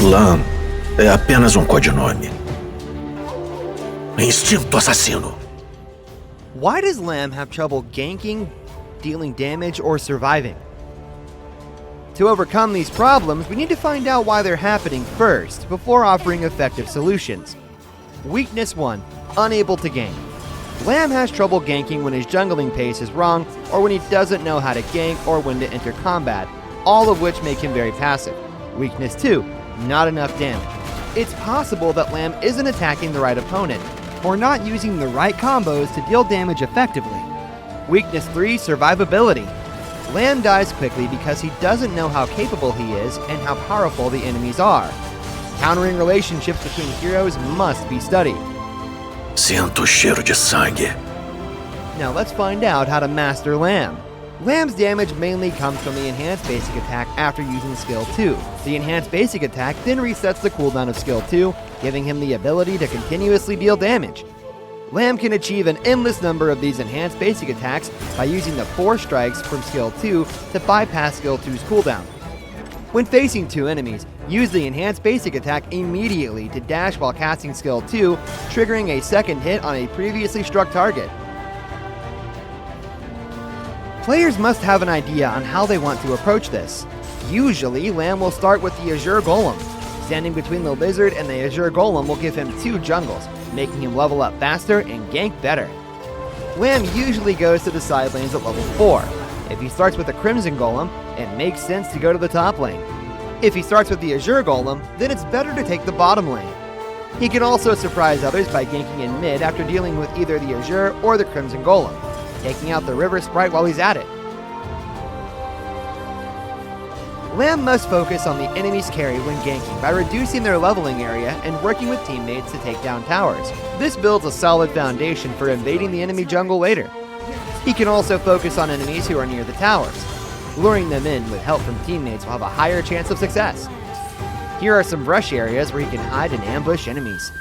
Lam é apenas codinome. Instinto assassino. Why does Lamb have trouble ganking, dealing damage, or surviving? To overcome these problems, we need to find out why they're happening first, before offering effective solutions. Weakness 1. Unable to gank. Lamb has trouble ganking when his jungling pace is wrong, or when he doesn't know how to gank or when to enter combat, all of which make him very passive. Weakness 2. Not enough damage. It's possible that Lamb isn't attacking the right opponent, or not using the right combos to deal damage effectively. Weakness 3. Survivability. Lamb dies quickly because he doesn't know how capable he is and how powerful the enemies are. Countering relationships between heroes must be studied. Sinto o cheiro de sangue. Now let's find out how to master Lamb. Lamb's damage mainly comes from the enhanced basic attack after using skill 2. The enhanced basic attack then resets the cooldown of skill 2, giving him the ability to continuously deal damage. Lamb can achieve an endless number of these enhanced basic attacks by using the 4 strikes from skill 2 to bypass skill 2's cooldown. When facing 2 enemies, use the enhanced basic attack immediately to dash while casting skill 2, triggering a second hit on a previously struck target. Players must have an idea on how they want to approach this. Usually, Lamb will start with the Azure Golem. Standing between the Lizard and the Azure Golem will give him 2 jungles, making him level up faster and gank better. Lamb usually goes to the side lanes at level 4. If he starts with the Crimson Golem, it makes sense to go to the top lane. If he starts with the Azure Golem, then it's better to take the bottom lane. He can also surprise others by ganking in mid after dealing with either the Azure or the Crimson Golem, taking out the River Sprite while he's at it. Lamb must focus on the enemy's carry when ganking by reducing their leveling area and working with teammates to take down towers. This builds a solid foundation for invading the enemy jungle later. He can also focus on enemies who are near the towers. Luring them in with help from teammates will have a higher chance of success. Here are some brush areas where he can hide and ambush enemies.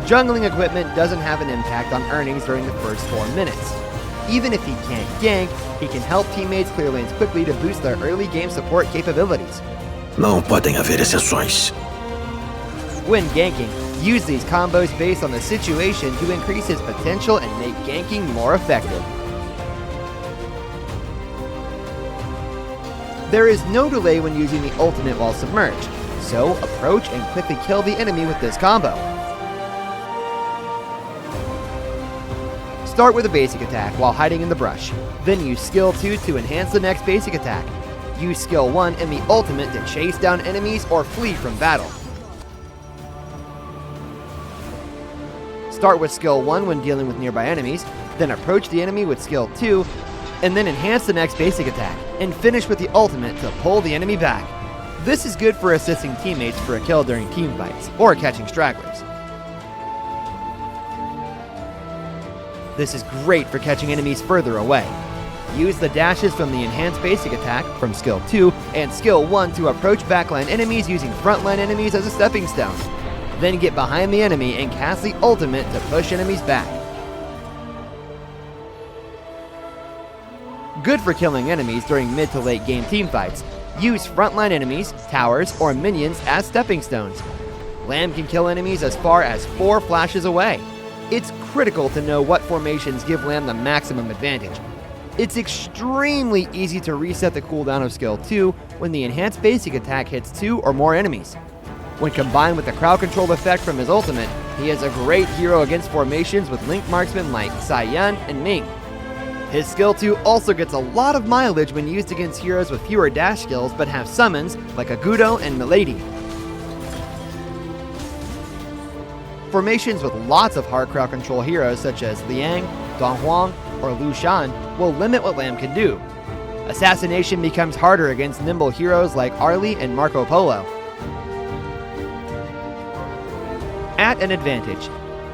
Jungling equipment doesn't have an impact on earnings during the first 4 minutes. Even if he can't gank, he can help teammates clear lanes quickly to boost their early game support capabilities. Não podem haver exceções. When ganking, use these combos based on the situation to increase his potential and make ganking more effective. There is no delay when using the ultimate while submerged, so approach and quickly kill the enemy with this combo. Start with a basic attack while hiding in the brush, then use skill 2 to enhance the next basic attack. Use skill 1 and the ultimate to chase down enemies or flee from battle. Start with skill 1 when dealing with nearby enemies, then approach the enemy with skill 2, and then enhance the next basic attack, and finish with the ultimate to pull the enemy back. This is good for assisting teammates for a kill during team fights, or catching stragglers. This is great for catching enemies further away. Use the dashes from the enhanced basic attack from skill 2 and skill 1 to approach backline enemies using frontline enemies as a stepping stone. Then get behind the enemy and cast the ultimate to push enemies back. Good for killing enemies during mid to late game teamfights. Use frontline enemies, towers, or minions as stepping stones. Lamb can kill enemies as far as 4 flashes away. It's critical to know what formations give Lamb the maximum advantage. It's extremely easy to reset the cooldown of skill 2 when the enhanced basic attack hits 2 or more enemies. When combined with the crowd control effect from his ultimate, he is a great hero against formations with link marksmen like Saiyan and Ming. His skill 2 also gets a lot of mileage when used against heroes with fewer dash skills but have summons like Agudo and Milady. Formations with lots of hard crowd control heroes such as Liang, Dong Huang, or Lu Shan will limit what Lamb can do. Assassination becomes harder against nimble heroes like Arlie and Marco Polo. At an advantage.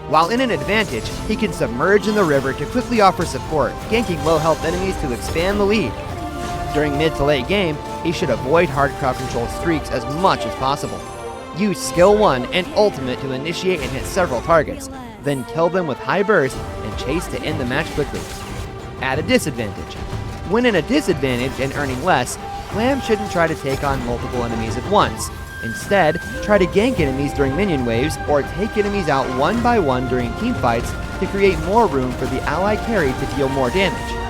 While in an advantage, he can submerge in the river to quickly offer support, ganking low health enemies to expand the lead. During mid to late game, he should avoid hard crowd control streaks as much as possible. Use skill 1 and ultimate to initiate and hit several targets, then kill them with high burst and chase to end the match quickly. At a disadvantage. When in a disadvantage and earning less, Lamb shouldn't try to take on multiple enemies at once. Instead, try to gank enemies during minion waves or take enemies out one by one during teamfights to create more room for the ally carry to deal more damage.